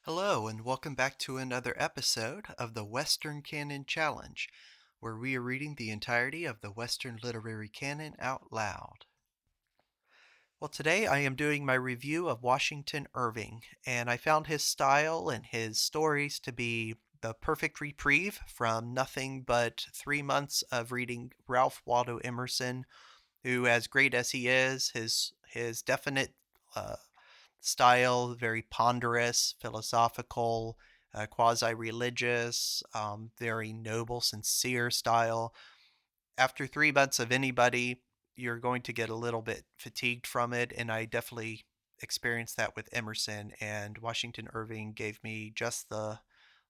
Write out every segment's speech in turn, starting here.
Hello, and welcome back to another episode of the Western Canon Challenge, where we are reading the entirety of the Western literary canon out loud. Well, today I am doing my review of Washington Irving, and I found his style and his stories to be the perfect reprieve from nothing but 3 months of reading Ralph Waldo Emerson, who, as great as he is, his definite uh, style, very ponderous, philosophical, quasi religious, very noble, sincere style. After 3 months of anybody, you're going to get a little bit fatigued from it, and I definitely experienced that with Emerson, and Washington Irving gave me just the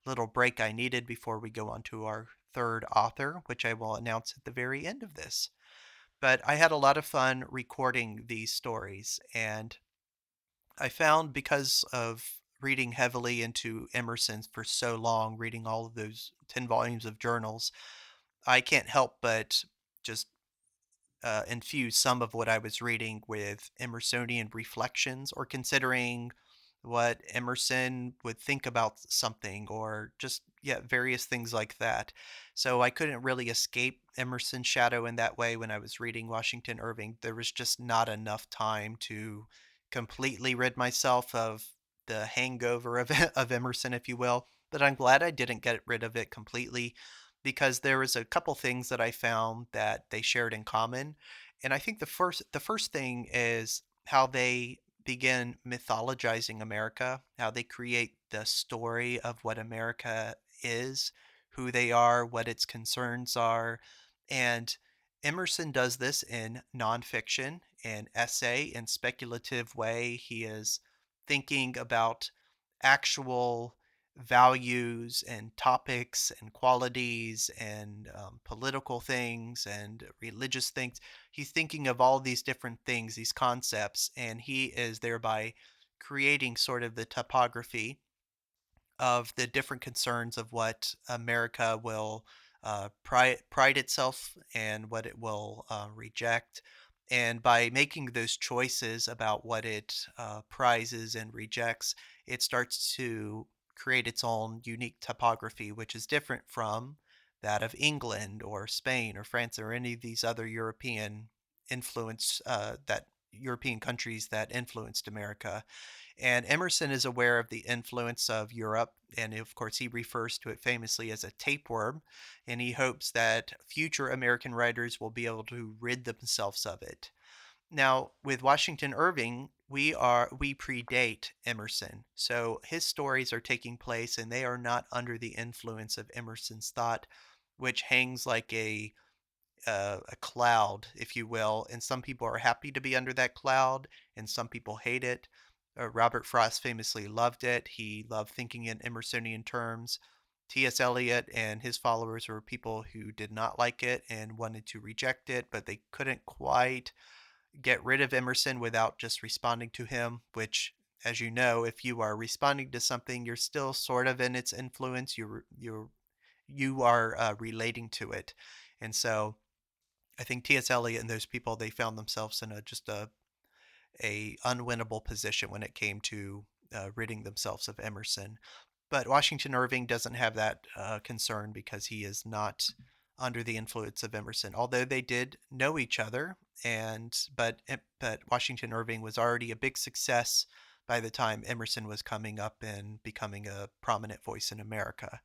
little break I needed before we go on to our third author, which I will announce at the very end of this. But I had a lot of fun recording these stories, and I found because of reading heavily into Emerson for so long, reading all of those 10 volumes of journals, I can't help but just infuse some of what I was reading with Emersonian reflections or considering what Emerson would think about something or just, yeah, various things like that. So I couldn't really escape Emerson's shadow in that way when I was reading Washington Irving. There was just not enough time to completely rid myself of the hangover of, of Emerson, if you will. But I'm glad I didn't get rid of it completely because there was a couple things that I found that they shared in common. And I think the first thing is how they begin mythologizing America, how they create the story of what America is, who they are, what its concerns are. And Emerson does this in nonfiction, in essay, in speculative way. He is thinking about actual values and topics and qualities and political things and religious things. He's thinking of all these different things, these concepts, and he is thereby creating sort of the topography of the different concerns of what America will pride itself and what it will reject. And by making those choices about what it prizes and rejects, it starts to create its own unique topography, which is different from that of England or Spain or France or any of these other European countries that influenced America. And Emerson is aware of the influence of Europe, and of course, he refers to it famously as a tapeworm, and he hopes that future American writers will be able to rid themselves of it. Now, with Washington Irving, we predate Emerson. So his stories are taking place and they are not under the influence of Emerson's thought, which hangs like a cloud, if you will, and some people are happy to be under that cloud, and some people hate it. Robert Frost famously loved it. He loved thinking in Emersonian terms. T.S. Eliot and his followers were people who did not like it and wanted to reject it, but they couldn't quite get rid of Emerson without just responding to him, which, as you know, if you are responding to something, you're still sort of in its influence. You are relating to it, and so I think T.S. Eliot and those people they found themselves in a unwinnable position when it came to ridding themselves of Emerson. But Washington Irving doesn't have that concern because he is not under the influence of Emerson. Although they did know each other, and but Washington Irving was already a big success by the time Emerson was coming up and becoming a prominent voice in America.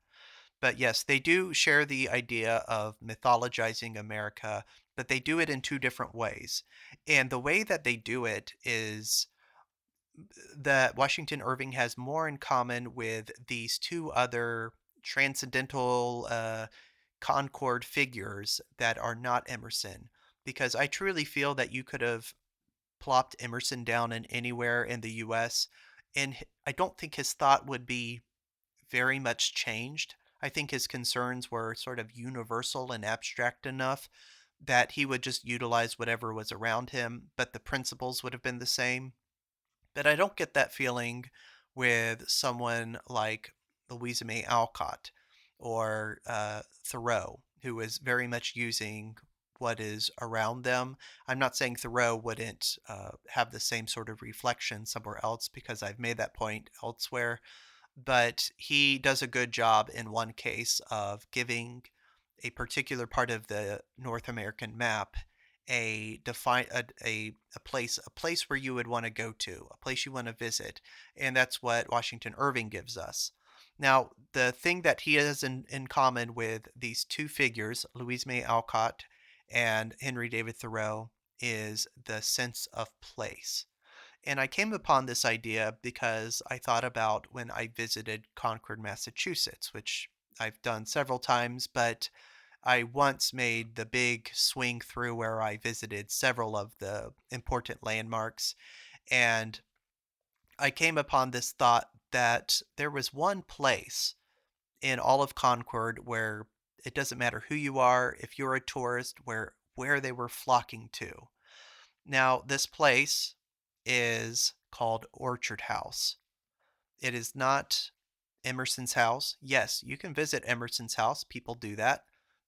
But yes, they do share the idea of mythologizing America, but they do it in two different ways. And the way that they do it is that Washington Irving has more in common with these two other transcendental Concord figures that are not Emerson. Because I truly feel that you could have plopped Emerson down in anywhere in the US, and I don't think his thought would be very much changed. I think his concerns were sort of universal and abstract enough that he would just utilize whatever was around him, but the principles would have been the same. But I don't get that feeling with someone like Louisa May Alcott or Thoreau, who is very much using what is around them. I'm not saying Thoreau wouldn't have the same sort of reflection somewhere else because I've made that point elsewhere, but he does a good job in one case of giving a particular part of the North American map a place where you would want to go to, a place you want to visit, and that's what Washington Irving gives us. Now, the thing that he has in common with these two figures, Louise May Alcott and Henry David Thoreau, is the sense of place. And I came upon this idea because I thought about when I visited Concord, Massachusetts, which I've done several times, but I once made the big swing through where I visited several of the important landmarks. And I came upon this thought that there was one place in all of Concord where it doesn't matter who you are, if you're a tourist, where they were flocking to. Now, this place is called Orchard House. It is not Emerson's house. Yes, you can visit Emerson's house. People do that.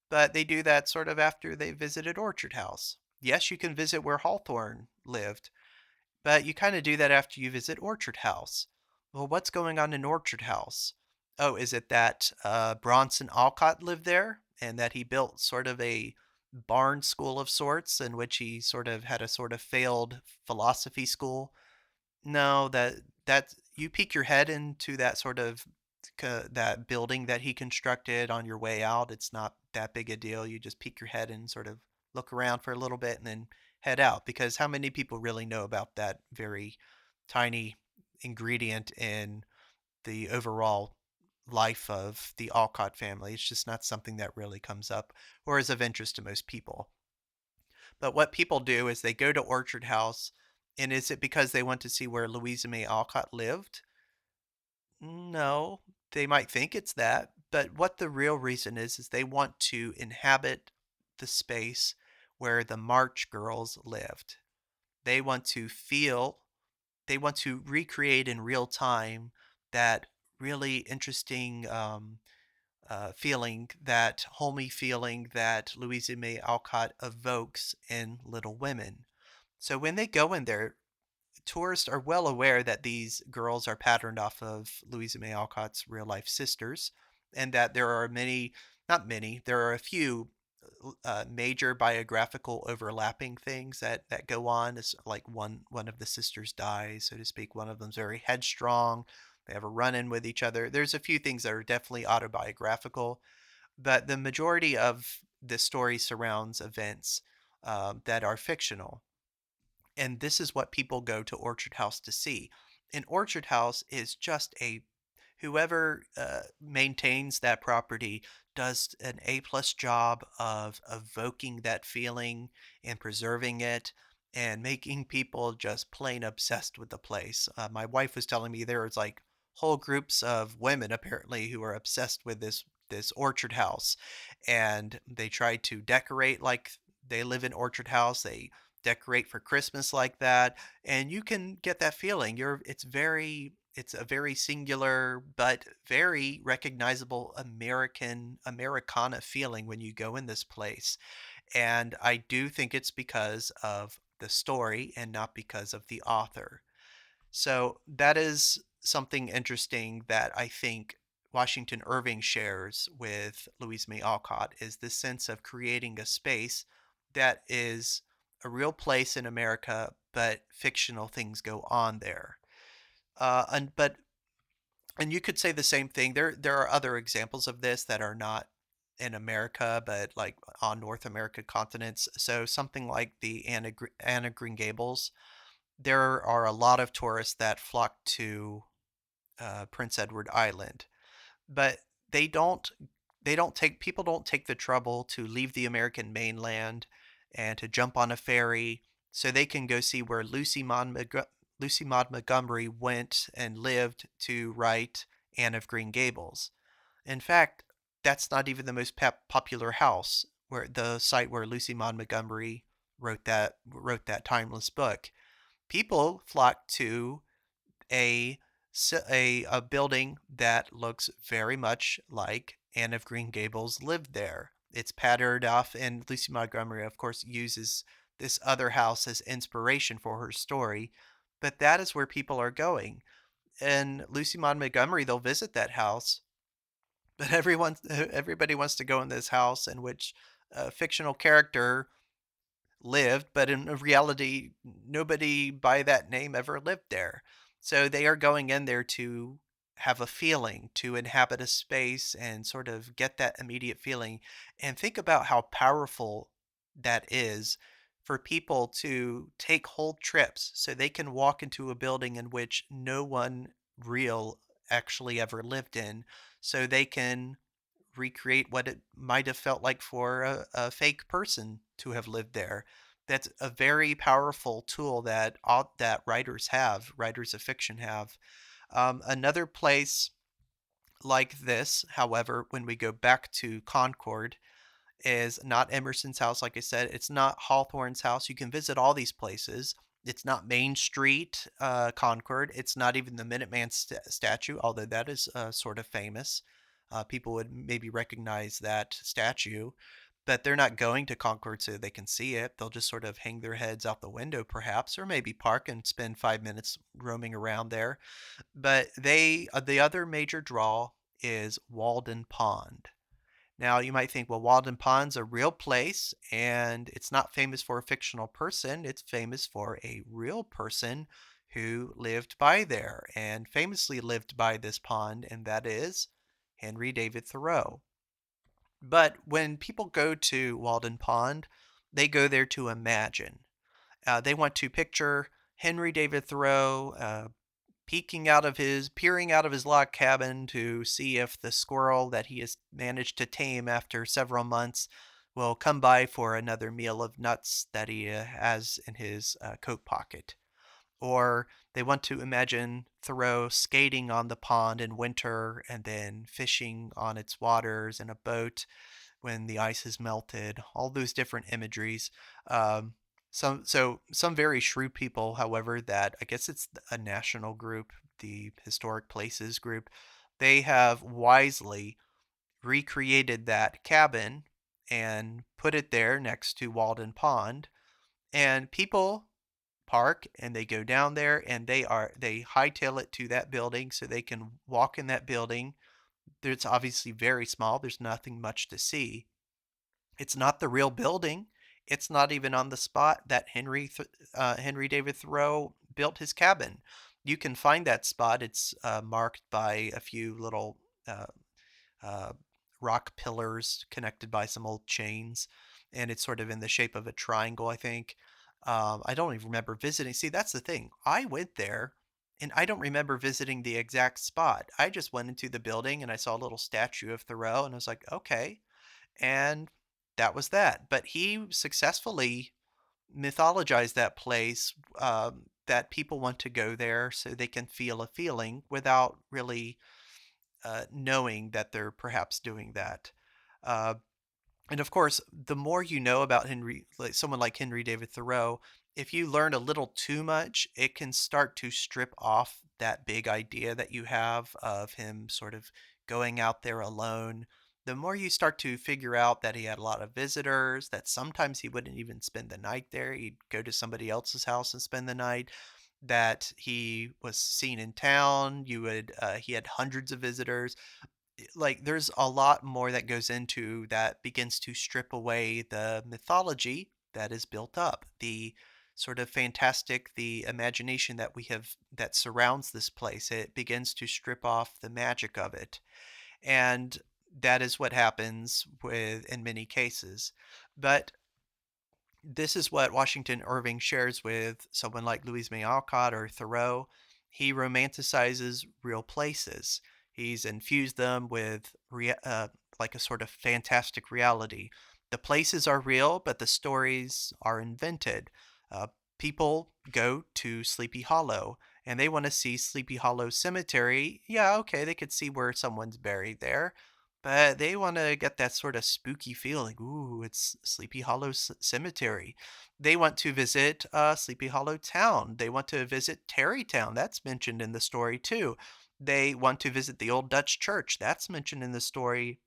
But they do that sort of after they visited Orchard House. Yes, you can visit where Hawthorne lived, but you kind of do that after you visit Orchard House. Well, what's going on in Orchard House? Oh, is it that Bronson Alcott lived there and that he built sort of a barn school of sorts in which he sort of had a sort of failed philosophy school? No, that you peek your head into that sort of that building that he constructed on your way out. It's not that big a deal. You just peek your head and sort of look around for a little bit and then head out, because how many people really know about that very tiny ingredient in the overall life of the Alcott family? It's just not something that really comes up or is of interest to most people. But what people do is they go to Orchard House, and is it because they want to see where Louisa May Alcott lived? No, they might think it's that, but what the real reason is they want to inhabit the space where the March girls lived. They want to feel, they want to recreate in real time that really interesting feeling, that homey feeling that Louisa May Alcott evokes in Little Women. So when they go in there, tourists are well aware that these girls are patterned off of Louisa May Alcott's real life sisters, and that there are many, not many, there are a few major biographical overlapping things that go on. It's like one of the sisters dies, so to speak. One of them's very headstrong. They have a run in with each other. There's a few things that are definitely autobiographical, but the majority of the story surrounds events that are fictional. And this is what people go to Orchard House to see. And Orchard House is just a whoever maintains that property does an A-plus job of evoking that feeling and preserving it and making people just plain obsessed with the place. My wife was telling me there was like whole groups of women apparently who are obsessed with this Orchard House, and they try to decorate like they live in Orchard House. They decorate for Christmas like that, and you can get that feeling. It's a very singular but very recognizable Americana feeling when you go in this place. And I do think it's because of the story and not because of the author. So that is something interesting that I think Washington Irving shares with Louise May Alcott, is this sense of creating a space that is a real place in America, but fictional things go on there. And you could say the same thing. There are other examples of this that are not in America, but like on North America continents. So something like the Anna Green Gables, there are a lot of tourists that flock to Prince Edward Island, but they don't people don't take the trouble to leave the American mainland and to jump on a ferry so they can go see where Lucy Maud Montgomery went and lived to write Anne of Green Gables. In fact, that's not even the most popular house, where the site where Lucy Maud Montgomery wrote that timeless book. People flock to a a building that looks very much like Anne of Green Gables lived there. It's patterned off, and Lucy Montgomery, of course, uses this other house as inspiration for her story. But that is where people are going. in Lucy Maud Montgomery, they'll visit that house, but everybody wants to go in this house in which a fictional character lived, but in reality, nobody by that name ever lived there. So they are going in there to have a feeling, to inhabit a space and sort of get that immediate feeling. And think about how powerful that is for people to take whole trips so they can walk into a building in which no one real actually ever lived in, so they can recreate what it might have felt like for a fake person to have lived there. That's a very powerful tool that that writers of fiction have. Another place like this, however, when we go back to Concord, is not Emerson's house. Like I said, it's not Hawthorne's house. You can visit all these places. It's not Main Street, Concord. It's not even the Minuteman statue, although that is sort of famous. People would maybe recognize that statue, but they're not going to Concord so they can see it. They'll just sort of hang their heads out the window, perhaps, or maybe park and spend 5 minutes roaming around there. But the other major draw is Walden Pond. Now, you might think, well, Walden Pond's a real place and it's not famous for a fictional person. It's famous for a real person who lived by there and famously lived by this pond, and that is Henry David Thoreau. But when people go to Walden Pond, they go there to imagine. They want to picture Henry David Thoreau peering out of his log cabin to see if the squirrel that he has managed to tame after several months will come by for another meal of nuts that he has in his coat pocket. Or they want to imagine Thoreau skating on the pond in winter and then fishing on its waters in a boat when the ice has melted, all those different imageries. Um, some very shrewd people, however, that I guess it's a national group, the Historic Places group, they have wisely recreated that cabin and put it there next to Walden Pond, and people park and they go down there and they hightail it to that building so they can walk in that building. It's obviously very small. There's nothing much to see. It's not the real building. It's not even on the spot that Henry David Thoreau built his cabin. You can find that spot. It's marked by a few little uh, uh, rock pillars connected by some old chains, and it's sort of in the shape of a triangle, I think. I don't even remember visiting. See, that's the thing. I went there and I don't remember visiting the exact spot. I just went into the building and I saw a little statue of Thoreau and I was like, okay, and that was that. But he successfully mythologized that place, that people want to go there so they can feel a feeling without really knowing that they're perhaps doing that. Uh, and of course, the more you know about someone like Henry David Thoreau, if you learn a little too much, it can start to strip off that big idea that you have of him sort of going out there alone. The more you start to figure out that he had a lot of visitors, that sometimes he wouldn't even spend the night there, he'd go to somebody else's house and spend the night, that he was seen in town, he had hundreds of visitors. Like there's a lot more that goes into that begins to strip away the mythology that is built up, the sort of fantastic, the imagination that we have that surrounds this place. It begins to strip off the magic of it, and that is what happens with in many cases. But this is what Washington Irving shares with someone like Louise May Alcott or Thoreau. He romanticizes real places. He's infused them with like a sort of fantastic reality. The places are real, but the stories are invented. Uh, People go to Sleepy Hollow and they want to see Sleepy Hollow Cemetery. Yeah, okay, they could see where someone's buried there, but they want to get that sort of spooky feeling. Ooh, it's Sleepy Hollow Cemetery. They want to visit Sleepy Hollow Town. They want to visit Tarrytown. That's mentioned in the story too. They want to visit the old Dutch church. That's mentioned in the story.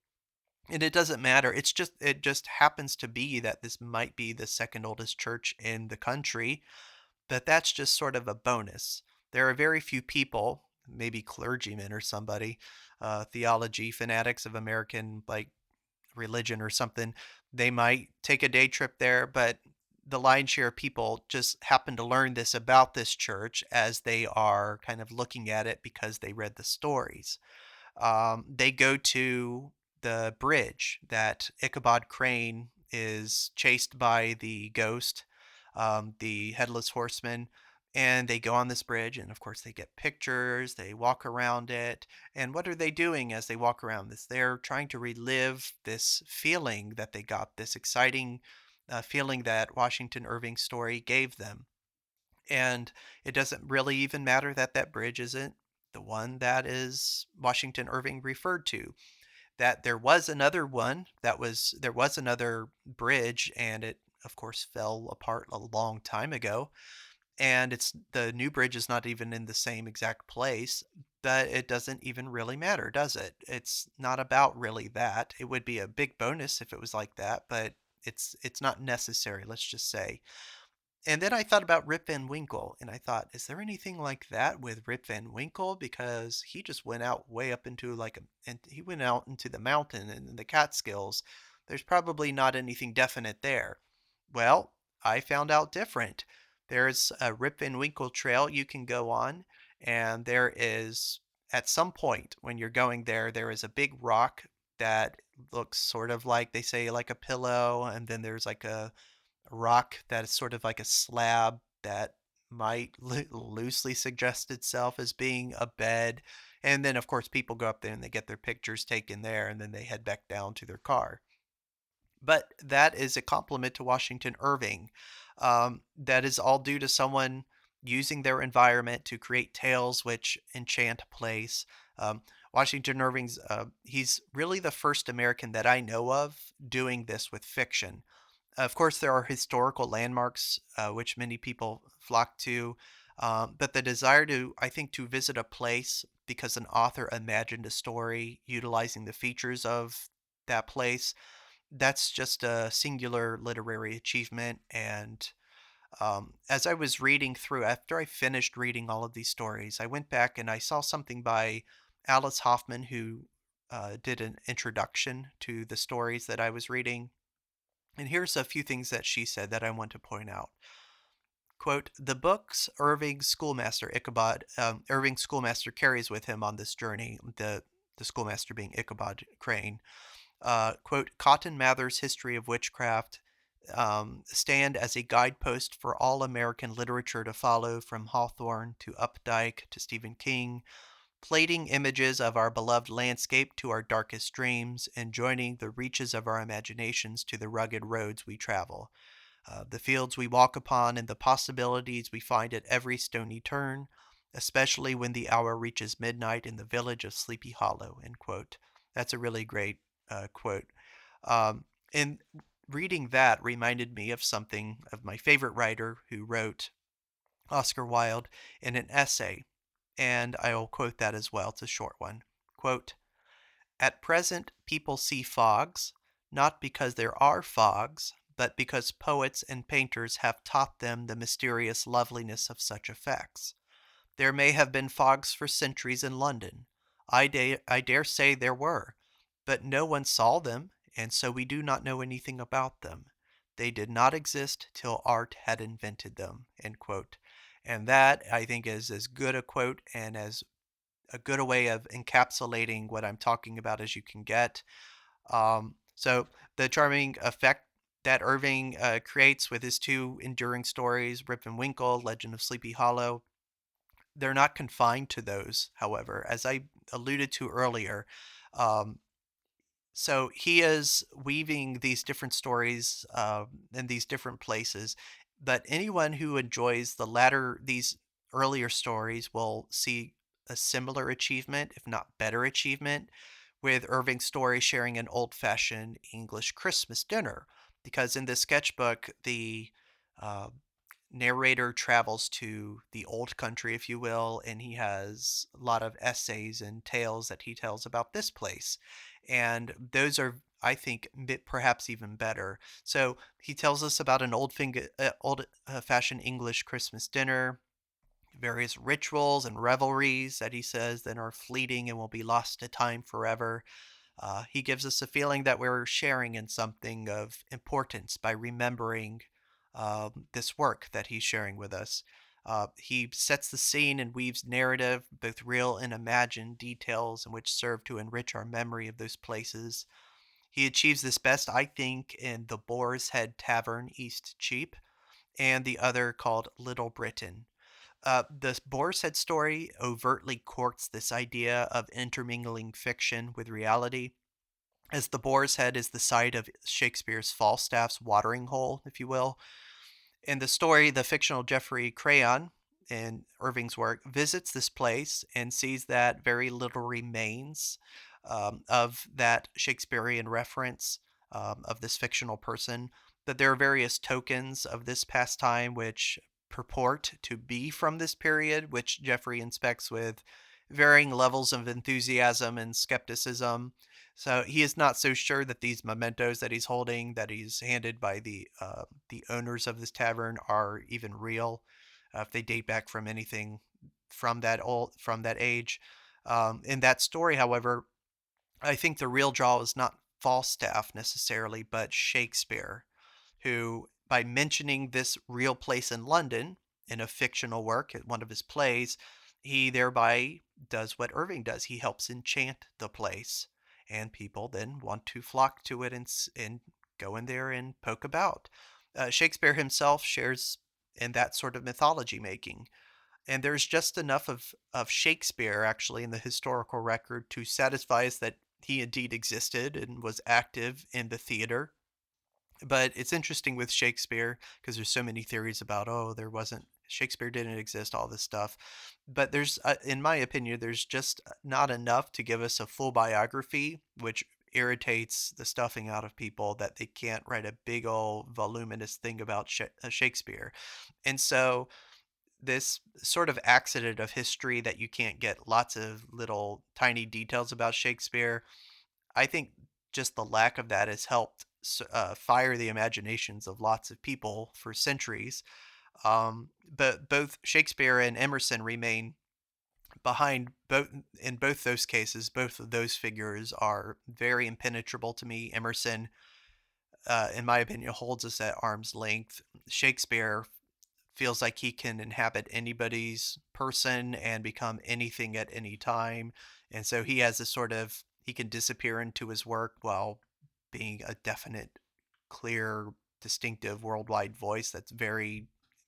And it doesn't matter. It just happens to be that this might be the second oldest church in the country, but that's just sort of a bonus. There are very few people maybe clergymen or somebody, theology fanatics of American like religion or something. They might take a day trip there, but the lion's share of people just happen to learn this about this church as they are kind of looking at it because they read the stories. They go to the bridge that Ichabod Crane is chased by the ghost, the headless horseman, and they go on this bridge. And of course, they get pictures, they walk around it. And what are they doing as they walk around this? They're trying to relive this feeling that they got, this exciting feeling that Washington Irving's story gave them. And it doesn't really even matter that that bridge isn't the one that is Washington Irving referred to. That there was another one there was another bridge, and it of course fell apart a long time ago. And it's the new bridge is not even in the same exact place, but it doesn't even really matter, does it? It's not about really that. It would be a big bonus if it was like that, but it's not necessary, let's just say. And then I thought about Rip Van Winkle, and I thought, is there anything like that with Rip Van Winkle? Because he just went out way up into and he went out into the mountain and the Catskills. There's probably not anything definite there. Well, I found out different. There's a Rip Van Winkle trail you can go on, and there is, at some point when you're going there, there is a big rock that looks sort of like, they say, like a pillow, and then there's like a rock that is sort of like a slab that might loosely suggest itself as being a bed. And then, of course, people go up there and they get their pictures taken there, and then they head back down to their car. But that is a compliment to Washington Irving. That is all due to someone using their environment to create tales which enchant a place. Washington Irving's, he's really the first American that I know of doing this with fiction. Of course, there are historical landmarks which many people flock to, but the desire to, I think, to visit a place because an author imagined a story utilizing the features of that place, that's just a singular literary achievement. And as I was reading through, after I finished reading all of these stories, I went back and I saw something by Alice Hoffman, who did an introduction to the stories that I was reading. And here's a few things that she said that I want to point out. Quote, the books Irving's schoolmaster carries with him on this journey, the schoolmaster being Ichabod Crane, quote, Cotton Mather's History of Witchcraft stand as a guidepost for all American literature to follow, from Hawthorne to Updike to Stephen King, plating images of our beloved landscape to our darkest dreams, and joining the reaches of our imaginations to the rugged roads we travel, the fields we walk upon, and the possibilities we find at every stony turn, especially when the hour reaches midnight in the village of Sleepy Hollow. End quote. That's a really great quote. And reading that reminded me of something of my favorite writer who wrote, Oscar Wilde, in an essay, and I will quote that as well. It's a short one. Quote, at present, people see fogs, not because there are fogs, but because poets and painters have taught them the mysterious loveliness of such effects. There may have been fogs for centuries in London. I dare say there were, but no one saw them, and so we do not know anything about them. They did not exist till art had invented them. End quote. And that, I think, is as good a quote and as a good a way of encapsulating what I'm talking about as you can get. So the charming effect that Irving creates with his two enduring stories, Rip and Winkle, Legend of Sleepy Hollow, they're not confined to those, however, as I alluded to earlier. Um, so he is weaving these different stories in these different places, but anyone who enjoys these earlier stories will see a similar achievement, if not better achievement, with Irving's story sharing an old-fashioned English Christmas dinner. Because in this sketchbook, the uh, narrator travels to the old country, if you will, and he has a lot of essays and tales that he tells about this place. And those are, I think, perhaps even better. So he tells us about an old fashioned English Christmas dinner various rituals and revelries that he says then are fleeting and will be lost to time forever. He gives us a feeling that we're sharing in something of importance by remembering this work that he's sharing with us. He sets the scene and weaves narrative, both real and imagined details, in which serve to enrich our memory of those places. He achieves this best, I think, in the Boar's Head Tavern, East Cheap, and the other called Little Britain. The Boar's Head story overtly courts this idea of intermingling fiction with reality, as the Boar's Head is the site of Shakespeare's Falstaff's watering hole, if you will. In the story, the fictional Geoffrey Crayon, in Irving's work, visits this place and sees that very little remains of that Shakespearean reference of this fictional person. That there are various tokens of this pastime which purport to be from this period, which Geoffrey inspects with varying levels of enthusiasm and skepticism. So he is not so sure that these mementos that he's holding, that he's handed by the owners of this tavern, are even real, if they date back from anything from that age. In that story, however, I think the real draw is not Falstaff necessarily, but Shakespeare, who, by mentioning this real place in London in a fictional work, one of his plays, he thereby does what Irving does. He helps enchant the place, and people then want to flock to it and go in there and poke about. Shakespeare himself shares in that sort of mythology making. And there's just enough of Shakespeare actually in the historical record to satisfy us that he indeed existed and was active in the theater. But it's interesting with Shakespeare because there's so many theories about, oh, there wasn't Shakespeare, didn't exist, all this stuff. But there's in my opinion, there's just not enough to give us a full biography, which irritates the stuffing out of people that they can't write a big old voluminous thing about Shakespeare. And so this sort of accident of history that you can't get lots of little tiny details about Shakespeare, I think just the lack of that has helped fire the imaginations of lots of people for centuries. But both Shakespeare and Emerson remain behind both in both those cases. Both of those figures are very impenetrable to me. Emerson, in my opinion, holds us at arm's length. Shakespeare feels like he can inhabit anybody's person and become anything at any time. And so he has a sort of, he can disappear into his work while being a definite, clear, distinctive worldwide voice that's very,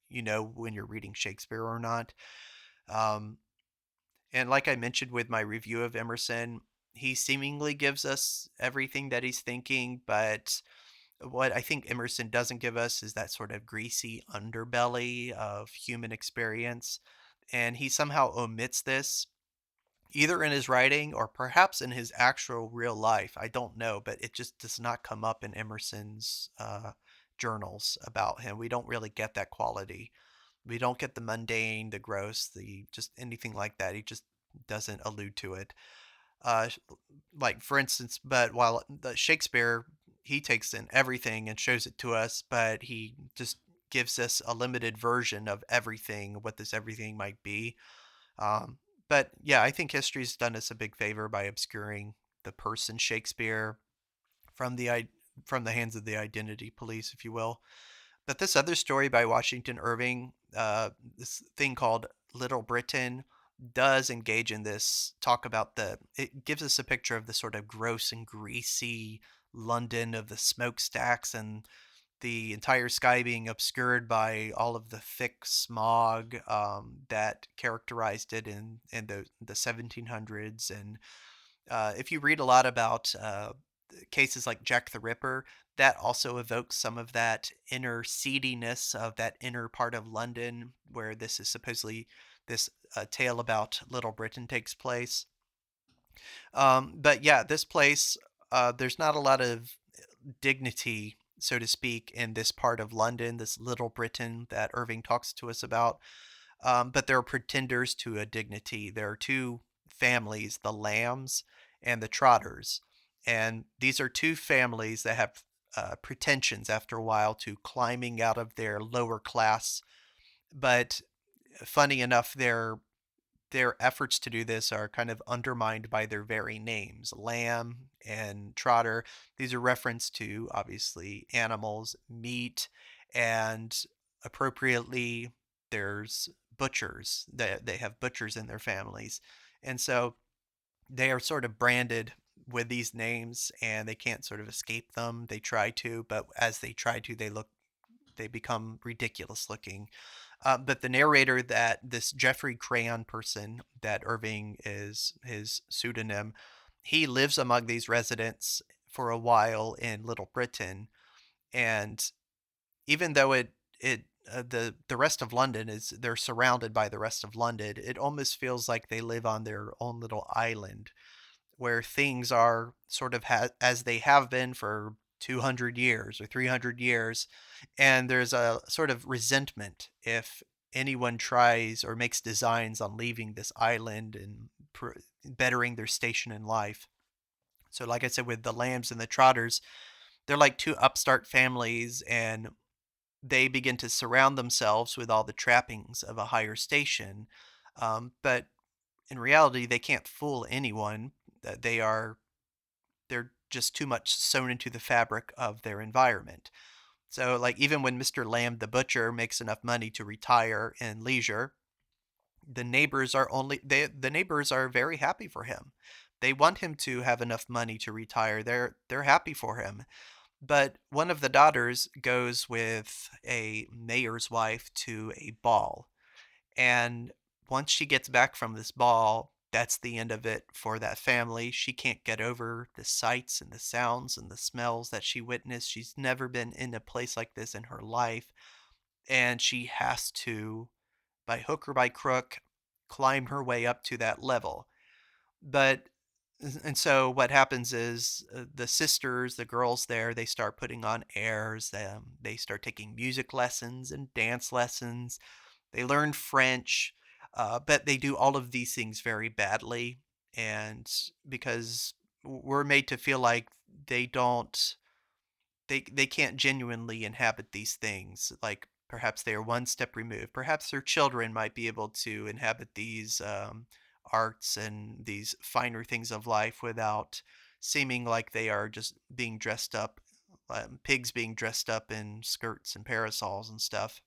you know, when you're reading Shakespeare or not. Um, and like I mentioned with my review of Emerson, he seemingly gives us everything that he's thinking, but what I think Emerson doesn't give us is that sort of greasy underbelly of human experience. And he somehow omits this, either in his writing or perhaps in his actual real life. I don't know, but it just does not come up in Emerson's journals about him. We don't really get that quality. We don't get the mundane, the gross, the just anything like that. He just doesn't allude to it. Uh, like for instance, but while the Shakespeare, he takes in everything and shows it to us, but he just gives us a limited version of everything, what this everything might be. Um, but yeah, I think history's done us a big favor by obscuring the person Shakespeare from from the hands of the identity police, if you will. But this other story by Washington Irving, this thing called Little Britain, does engage in this talk about it gives us a picture of the sort of gross and greasy London of the smokestacks and the entire sky being obscured by all of the thick smog that characterized it in the 1700s. And if you read a lot about cases like Jack the Ripper, that also evokes some of that inner seediness of that inner part of London where this is supposedly this tale about Little Britain takes place. But yeah, this place, there's not a lot of dignity, so to speak, in this part of London, this Little Britain that Irving talks to us about. But there are pretenders to a dignity. There are two families, the Lambs and the Trotters. And these are two families that have pretensions after a while to climbing out of their lower class. But funny enough, their efforts to do this are kind of undermined by their very names. Lamb and trotter, these are reference to obviously animals, meat, and appropriately there's butchers. They have butchers in their families. And so they are sort of branded with these names and they can't sort of escape them. They try to, but as they try to, they become ridiculous looking. But the narrator, that this Geoffrey Crayon person that Irving is his pseudonym, he lives among these residents for a while in Little Britain, and even though the rest of London is they're surrounded by the rest of London, it almost feels like they live on their own little island where things are sort of as they have been for 200 years or 300 years. And there's a sort of resentment if anyone tries or makes designs on leaving this island and bettering their station in life. So, like I said, with the Lambs and the Trotters, they're like two upstart families, and they begin to surround themselves with all the trappings of a higher station. But in reality, they can't fool anyone. That they're just too much sewn into the fabric of their environment. So, like, even when Mr. Lamb the butcher makes enough money to retire in leisure, the neighbors are very happy for him. They want him to have enough money to retire. They're happy for him. But one of the daughters goes with a mayor's wife to a ball, and once she gets back from this ball, that's the end of it for that family. She can't get over the sights and the sounds and the smells that she witnessed. She's never been in a place like this in her life. And she has to, by hook or by crook, climb her way up to that level. But and so what happens is the sisters, the girls there, they start putting on airs. They start taking music lessons and dance lessons. They learn French, but they do all of these things very badly. And because we're made to feel like they don't, they can't genuinely inhabit these things. Like perhaps they are one step removed. Perhaps their children might be able to inhabit these arts and these finer things of life without seeming like they are just being dressed up, pigs being dressed up in skirts and parasols and stuff.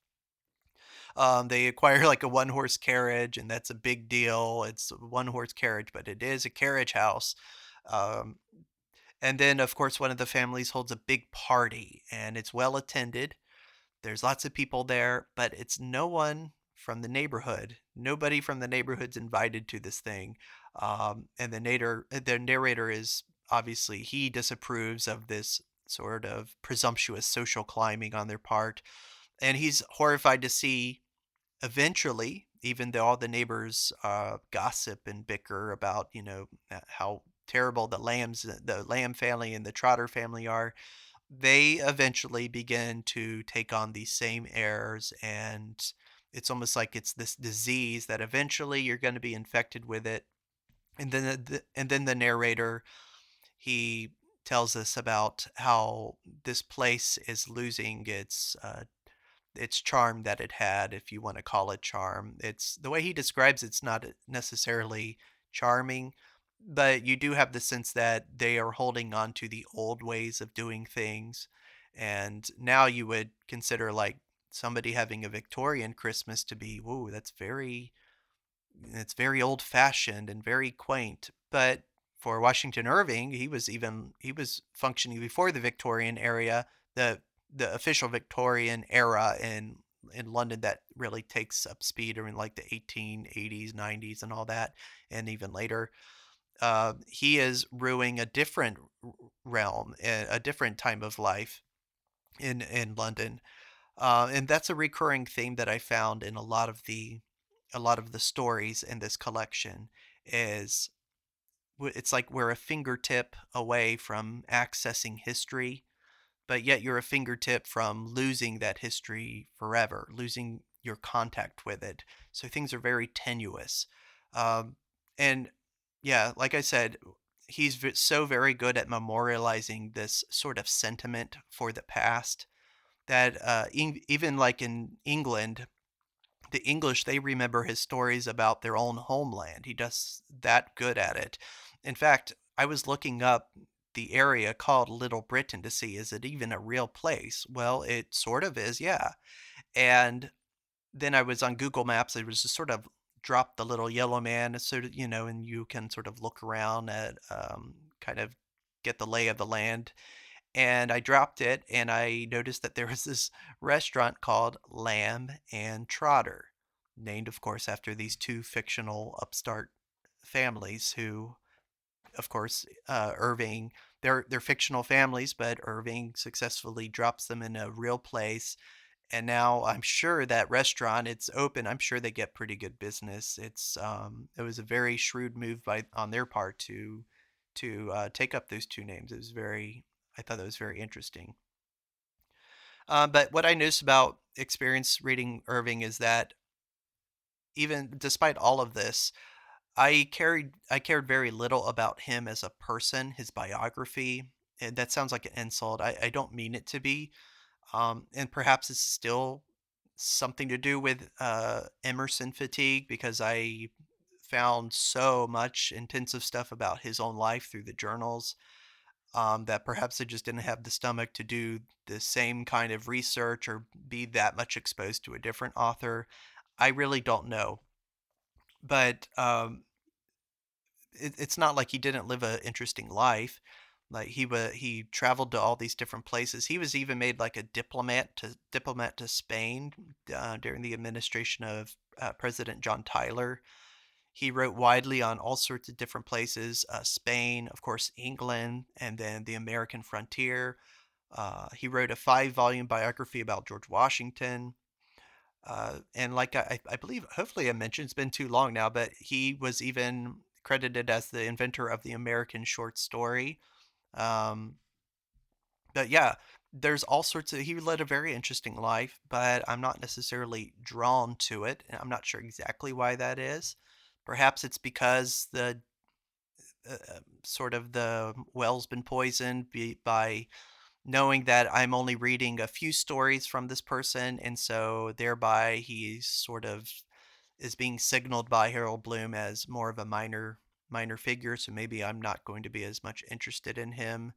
They acquire like a one horse carriage, and that's a big deal. It's a one horse carriage, but it is a carriage house. Um, and then, of course, one of the families holds a big party, and it's well attended. There's lots of people there, but it's no one from the neighborhood. Nobody from the neighborhood's invited to this thing. And the narrator is obviously he disapproves of this sort of presumptuous social climbing on their part, and he's horrified to see eventually, even though all the neighbors gossip and bicker about, how terrible the Lamb family and the Trotter family are, they eventually begin to take on these same errors, and it's almost like it's this disease that eventually you're going to be infected with it. And then the narrator, he tells us about how this place is losing its charm that it had, if you want to call it charm. It's the way he describes it's not necessarily charming, but you do have the sense that they are holding on to the old ways of doing things. And now you would consider like somebody having a Victorian Christmas to be, whoa, it's very old fashioned and very quaint. But for Washington Irving, he was functioning before the Victorian era, the official Victorian era in London that really takes up speed in like the 1880s, 90s, and all that, and even later. He is ruining a different realm, a different time of life in London, and that's a recurring theme that I found in a lot of the stories in this collection. Is it's like we're a fingertip away from accessing history, but yet you're a fingertip from losing that history forever, losing your contact with it. So things are very tenuous. Um, and yeah, like I said, he's so very good at memorializing this sort of sentiment for the past that even like in England, the English, they remember his stories about their own homeland. He does that good at it. In fact, I was looking up the area called Little Britain to see, is it even a real place? Well, it sort of is, yeah. And then I was on Google Maps. It was just sort of drop the little yellow man, so that, and you can sort of look around at, kind of get the lay of the land. And I dropped it, and I noticed that there was this restaurant called Lamb and Trotter, named, of course, after these two fictional upstart families who, of course, Irving, they're fictional families, but Irving successfully drops them in a real place. And now I'm sure that restaurant, it's open. I'm sure they get pretty good business. It was a very shrewd move by on their part to take up those two names. I thought that was very interesting. But what I noticed about experience reading Irving is that even despite all of this, I cared very little about him as a person, his biography. And that sounds like an insult. I don't mean it to be. And perhaps it's still something to do with Emerson fatigue, because I found so much intensive stuff about his own life through the journals, that perhaps I just didn't have the stomach to do the same kind of research or be that much exposed to a different author. I really don't know. But it's not like he didn't live an interesting life. Like he traveled to all these different places. He was even made like a diplomat to Spain during the administration of President John Tyler. He wrote widely on all sorts of different places: Spain, of course, England, and then the American frontier. He wrote a 5-volume biography about George Washington. And like I believe, hopefully I mentioned, it's been too long now, but he was even credited as the inventor of the American short story. Um, but yeah, there's all sorts of, he led a very interesting life, but I'm not necessarily drawn to it. And I'm not sure exactly why that is. Perhaps it's because the sort of the well's been poisoned by knowing that I'm only reading a few stories from this person, and so thereby he sort of is being signaled by Harold Bloom as more of a minor figure, so maybe I'm not going to be as much interested in him.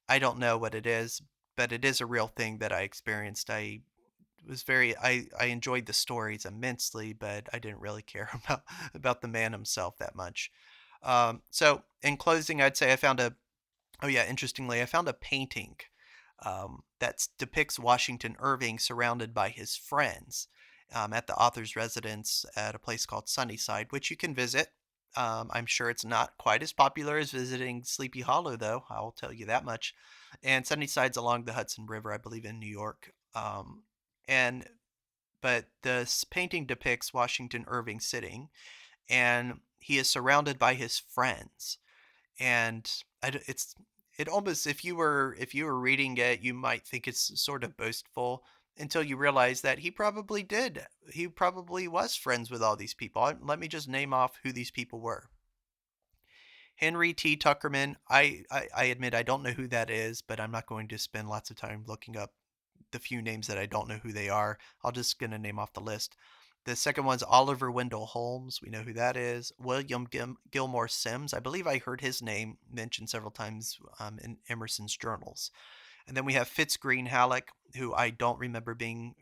I don't know what it is, but it is a real thing that I experienced. I enjoyed the stories immensely, but I didn't really care about the man himself that much. So in closing, I'd say I found a Oh yeah, interestingly, I found a painting that depicts Washington Irving surrounded by his friends at the author's residence at a place called Sunnyside, which you can visit. I'm sure it's not quite as popular as visiting Sleepy Hollow, though. I'll tell you that much. And Sunnyside's along the Hudson River, I believe, in New York. And but the painting depicts Washington Irving sitting, and he is surrounded by his friends. And it's it almost, if you were reading it, you might think it's sort of boastful until you realize that he probably was friends with all these people. Let me just name off who these people were. Henry T. Tuckerman. I admit I don't know who that is, but I'm not going to spend lots of time looking up the few names that I don't know who they are. I'll just gonna name off the list. The second one's Oliver Wendell Holmes. We know who that is. William Gilmore Simms. I believe I heard his name mentioned several times in Emerson's journals. And then we have Fitz Green Halleck, who I don't remember being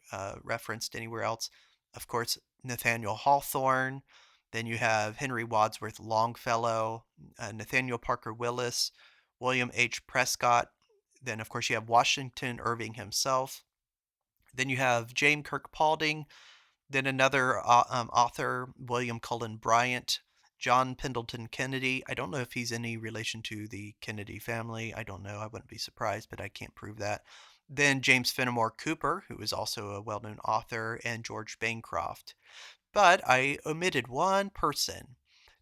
referenced anywhere else. Of course, Nathaniel Hawthorne. Then you have Henry Wadsworth Longfellow, Nathaniel Parker Willis, William H. Prescott. Then, of course, you have Washington Irving himself. Then you have James Kirk Paulding, then another author, William Cullen Bryant, John Pendleton Kennedy. I don't know if he's any relation to the Kennedy family. I don't know. I wouldn't be surprised, but I can't prove that. Then James Fenimore Cooper, who is also a well known author, and George Bancroft. But I omitted one person,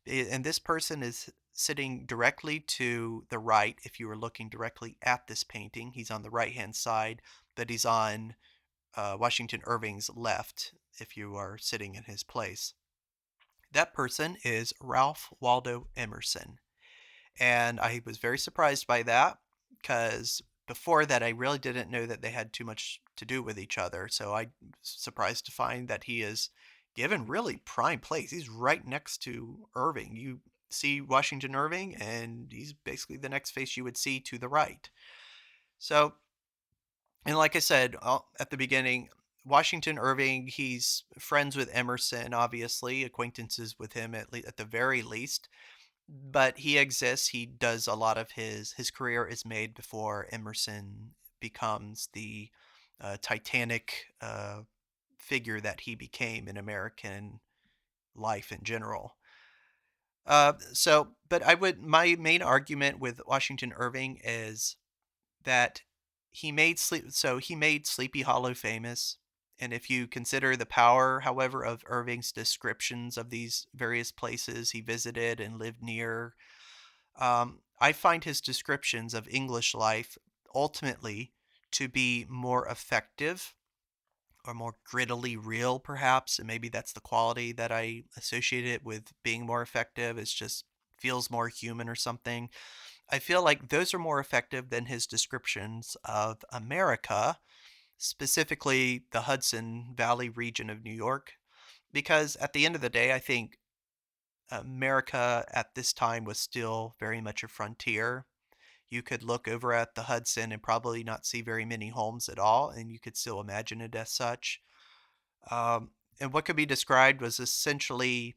and this person is sitting directly to the right. If you were looking directly at this painting, he's on the right hand side, but he's on Washington Irving's left if you are sitting in his place. That person is Ralph Waldo Emerson. And I was very surprised by that, because before that I really didn't know that they had too much to do with each other. So I was surprised to find that he is given really prime place. He's right next to Irving. You see Washington Irving, and he's basically the next face you would see to the right. So, and like I said at the beginning, Washington Irving, he's friends with Emerson, obviously, acquaintances with him at the very least. But he exists. He does a lot of his career is made before Emerson becomes the titanic figure that he became in American life in general. But my main argument with Washington Irving is that he made Sleepy Hollow famous. And if you consider the power, however, of Irving's descriptions of these various places he visited and lived near, I find his descriptions of English life ultimately to be more effective or more grittily real, perhaps. And maybe that's the quality that I associate it with being more effective. It's just feels more human or something. I feel like those are more effective than his descriptions of America, specifically the Hudson Valley region of New York. Because at the end of the day, I think America at this time was still very much a frontier. You could look over at the Hudson and probably not see very many homes at all, and you could still imagine it as such. And what could be described was essentially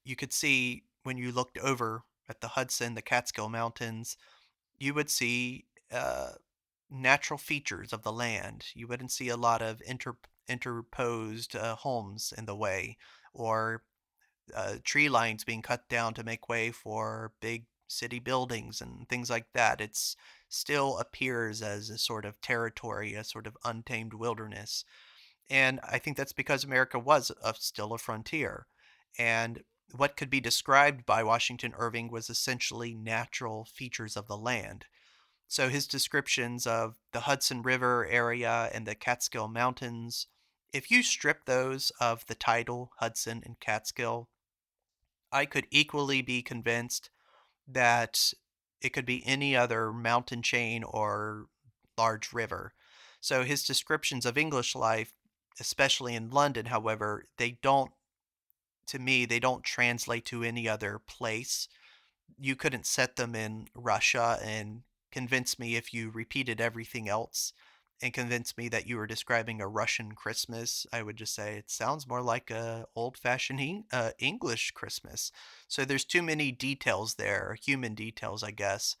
you could see when you looked over at the Hudson, the Catskill Mountains, you would see natural features of the land. You wouldn't see a lot of interposed homes in the way, or tree lines being cut down to make way for big city buildings and things like that. It's still appears as a sort of territory, a sort of untamed wilderness. And I think that's because America was still a frontier. And what could be described by Washington Irving was essentially natural features of the land. So his descriptions of the Hudson River area and the Catskill Mountains, if you strip those of the title Hudson and Catskill, I could equally be convinced that it could be any other mountain chain or large river. So his descriptions of English life, especially in London, however, to me, they don't translate to any other place. You couldn't set them in Russia and convince me if you repeated everything else and convince me that you were describing a Russian Christmas. I would just say it sounds more like a old-fashioned English Christmas. So there's too many details there, human details, I guess,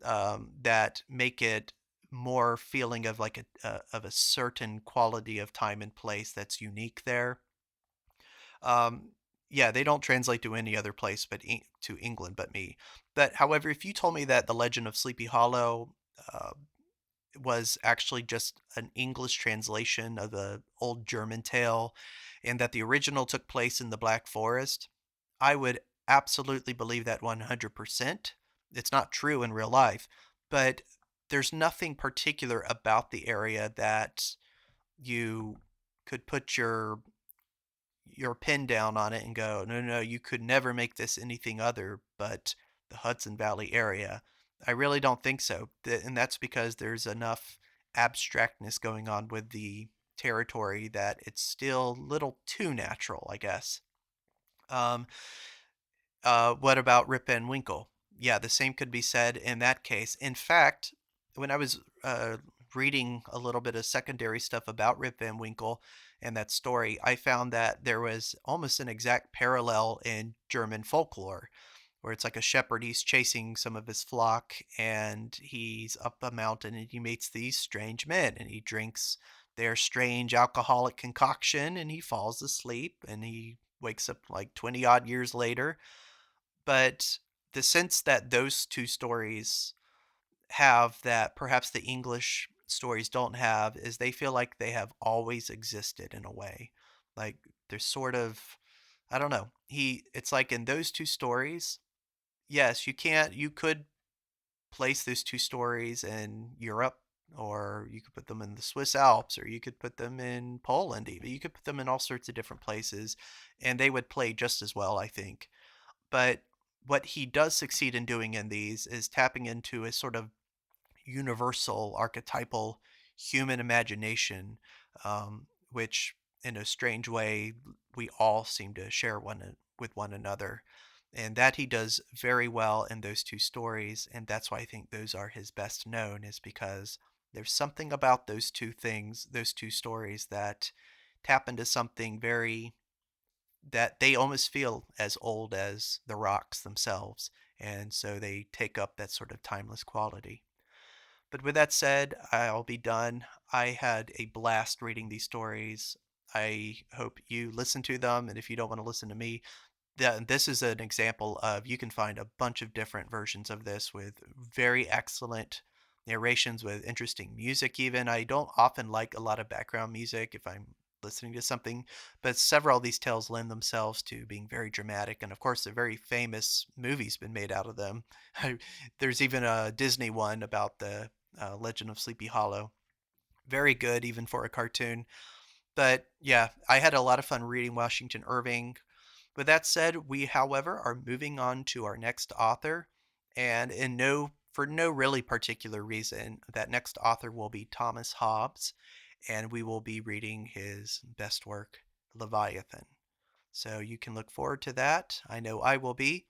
that make it more feeling of like of a certain quality of time and place that's unique there. Um, yeah, they don't translate to any other place to England but me. But however, if you told me that the Legend of Sleepy Hollow uh, was actually just an English translation of the old German tale, and that the original took place in the Black Forest, I would absolutely believe that 100%. It's not true in real life, but there's nothing particular about the area that you could put your pin down on it and go, no, no, no, you could never make this anything other but the Hudson Valley area. I really don't think so. And that's because there's enough abstractness going on with the territory that it's still a little too natural, I guess. Um, what about Rip Van Winkle? Yeah, the same could be said in that case. In fact, when I was reading a little bit of secondary stuff about Rip Van Winkle and that story, I found that there was almost an exact parallel in German folklore, where it's like a shepherd, he's chasing some of his flock, and he's up a mountain and he meets these strange men and he drinks their strange alcoholic concoction and he falls asleep and he wakes up like 20 odd years later. But the sense that those two stories have that perhaps the English stories don't have is they feel like they have always existed in a way. Like they're sort of, I don't know. It's like in those two stories, yes, you could place those two stories in Europe, or you could put them in the Swiss Alps, or you could put them in Poland even. You could put them in all sorts of different places and they would play just as well, I think. But what he does succeed in doing in these is tapping into a sort of universal archetypal human imagination, which in a strange way we all seem to share with one another. And that he does very well in those two stories, and that's why I think those are his best known, is because there's something about those two things, those two stories, that tap into something very that they almost feel as old as the rocks themselves, and so they take up that sort of timeless quality. But with that said, I'll be done. I had a blast reading these stories. I hope you listen to them, and if you don't want to listen to me, this is an example of, you can find a bunch of different versions of this with very excellent narrations with interesting music. Even I don't often like a lot of background music if I'm listening to something, but several of these tales lend themselves to being very dramatic, and of course a very famous movie's been made out of them. There's even a Disney one about the Legend of Sleepy Hollow. Very good even for a cartoon. But yeah, I had a lot of fun reading Washington Irving. With that said, we, however, are moving on to our next author, and for no really particular reason, that next author will be Thomas Hobbes, and we will be reading his best work, Leviathan. So you can look forward to that. I know I will be,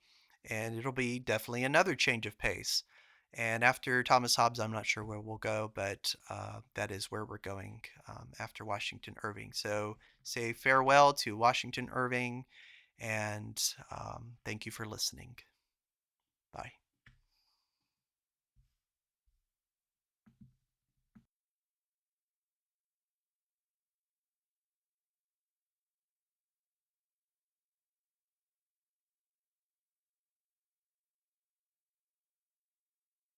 and it'll be definitely another change of pace. And after Thomas Hobbes, I'm not sure where we'll go, but that is where we're going after Washington Irving. So say farewell to Washington Irving, and thank you for listening. Bye.